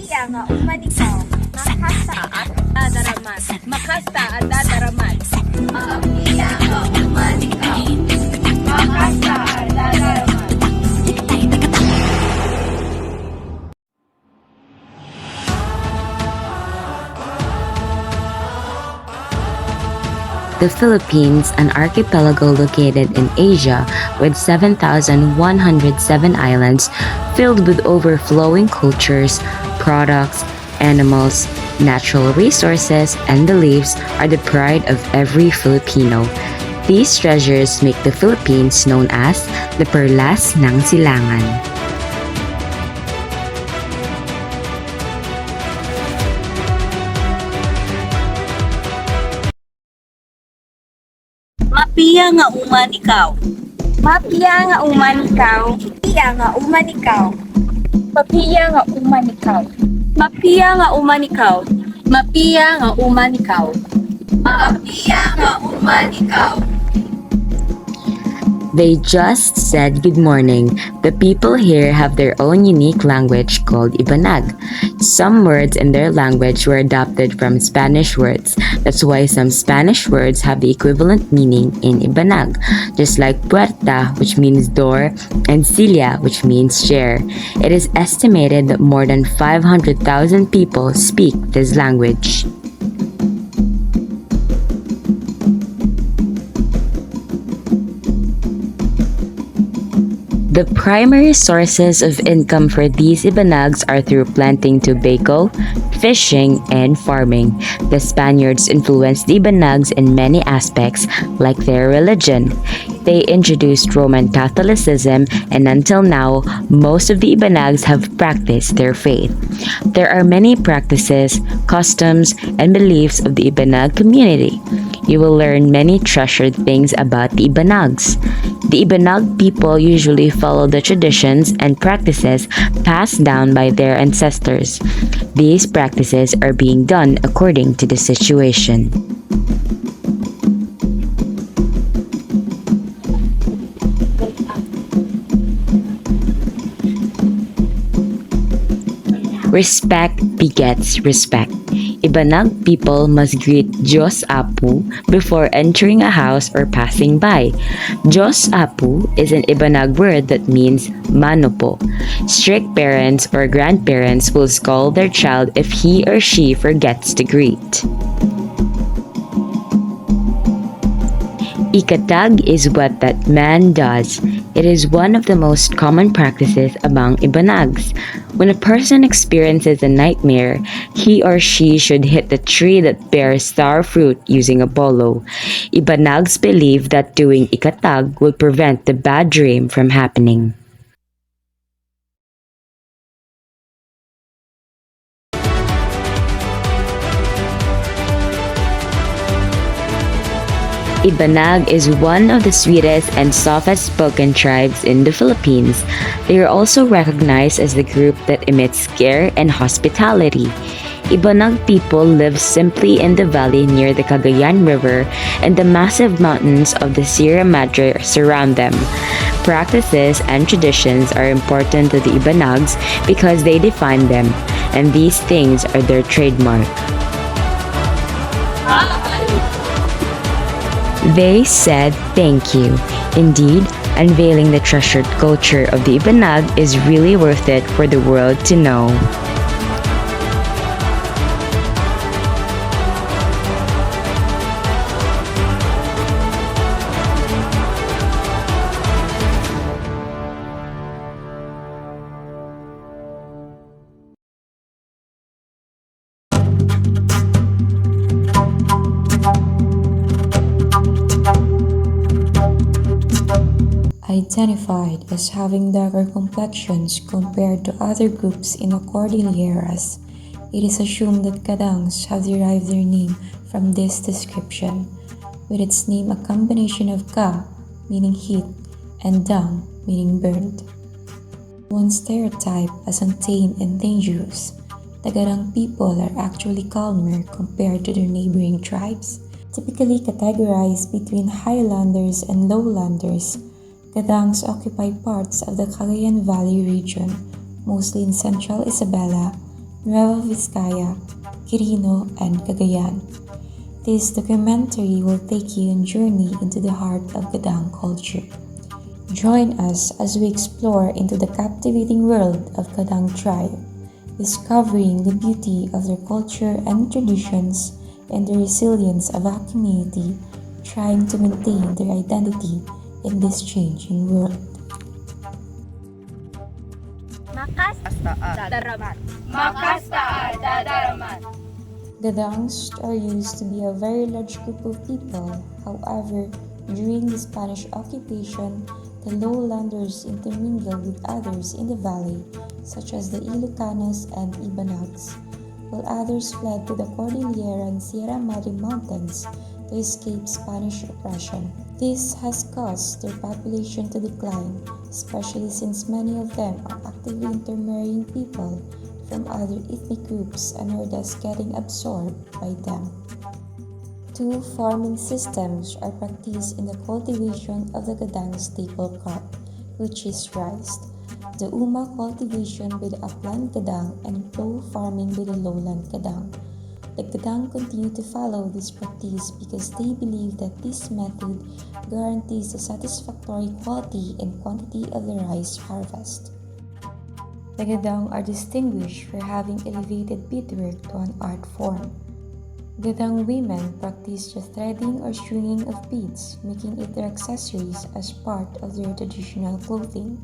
Mapiya nga umanikaw, makasta at dadaraman. Makasta at dadaraman. Mapiya nga umanikaw, makasta at dadaraman. The Philippines, an archipelago located in Asia with 7,107 islands filled with overflowing cultures, products, animals, natural resources, and beliefs, are the pride of every Filipino. These treasures make the Philippines known as the Perlas ng Silangan. Mapiya nga umanikaw. Mapiya nga umanikaw, mapiya nga umanikaw. Mapiya nga umanikaw. Mapiya nga umanikaw. Mapiya nga umanikaw. Mapiya nga umanikaw. They just said good morning. The people here have their own unique language called Ibanag. Some words in their language were adopted from Spanish words. That's why some Spanish words have the equivalent meaning in Ibanag, just like puerta, which means door, and silla, which means chair. It is estimated that more than 500,000 people speak this language. The primary sources of income for these Ibanags are through planting tobacco, fishing, and farming. The Spaniards influenced the Ibanags in many aspects, like their religion. They introduced Roman Catholicism, and until now, most of the Ibanags have practiced their faith. There are many practices, customs, and beliefs of the Ibanag community. You will learn many treasured things about the Ibanags. The Ibanag people usually follow the traditions and practices passed down by their ancestors. These practices are being done according to the situation. Respect begets respect. Ibanag people must greet Diyos Apu before entering a house or passing by. Diyos Apu is an Ibanag word that means mano po. Strict parents or grandparents will scold their child if he or she forgets to greet. Ikatag is what that man does. It is one of the most common practices among Ibanags. When a person experiences a nightmare, he or she should hit the tree that bears sour fruit using a bolo. Ibanags believe that doing ikatag will prevent the bad dream from happening. Ibanag is one of the sweetest and softest spoken tribes in the Philippines. They are also recognized as the group that emits care and hospitality. Ibanag people live simply in the valley near the Cagayan River, and the massive mountains of the Sierra Madre surround them. Practices and traditions are important to the Ibanags because they define them, and these things are their trademark. They said thank you. Indeed, unveiling the treasured culture of the Ibanag is really worth it for the world to know. Identified as having darker complexions compared to other groups in the Cordilleras, it is assumed that Kadangs have derived their name from this description, with its name a combination of Ka, meaning heat, and Dang, meaning burned. One stereotype as untamed and dangerous, the Garang people are actually calmer compared to their neighboring tribes. Typically categorized between highlanders and lowlanders, Gadangs occupy parts of the Cagayan Valley region, mostly in central Isabela, Nueva Vizcaya, Quirino, and Cagayan. This documentary will take you on a journey into the heart of Gadang culture. Join us as we explore into the captivating world of Gadang tribe, discovering the beauty of their culture and traditions and the resilience of our community trying to maintain their identity in this changing world. Gadangs are used to be a very large group of people. However, during the Spanish occupation, the lowlanders intermingled with others in the valley, such as the Ilocanos and Ibanags, while others fled to the Cordillera and Sierra Madre Mountains to escape Spanish oppression. This has caused their population to decline, especially since many of them are actively intermarrying people from other ethnic groups and are thus getting absorbed by them. Two farming systems are practiced in the cultivation of the Gadang staple crop, which is rice. The Uma cultivation by the upland Gadang and plow farming by the lowland Gadang. The Gadang continue to follow this practice because they believe that this method guarantees the satisfactory quality and quantity of the rice harvest. The Gadang are distinguished for having elevated beadwork to an art form. Gadang women practice the threading or stringing of beads, making it their accessories as part of their traditional clothing.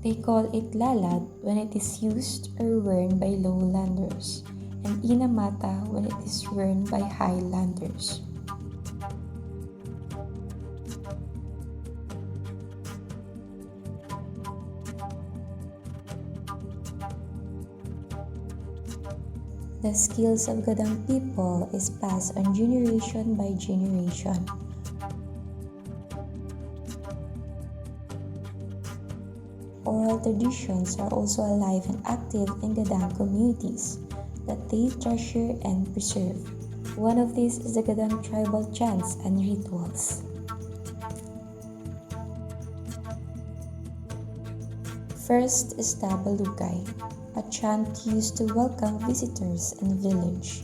They call it lalad when it is used or worn by lowlanders, and inamata when it is worn by highlanders. The skills of Gadang people is passed on generation by generation. Oral traditions are also alive and active in Gadang communities that they treasure and preserve. One of these is the Gadang tribal chants and rituals. First is Tabalugay, a chant used to welcome visitors in the village.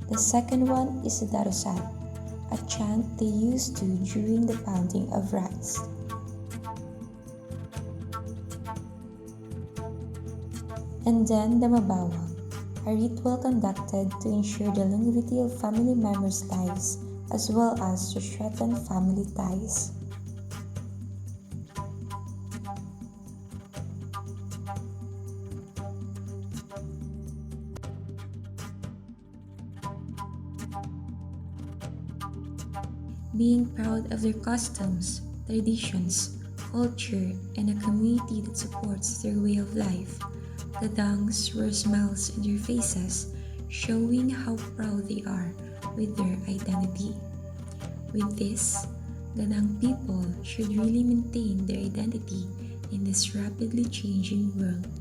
The second one is the Darusat, a chant they used to during the pounding of rice. And then the Mabawang, a ritual conducted to ensure the longevity of family members' lives as well as to strengthen family ties. Being proud of their customs, traditions, culture, and a community that supports their way of life, Gadangs wear smiles on their faces, showing how proud they are with their identity. With this, Gadang people should really maintain their identity in this rapidly changing world.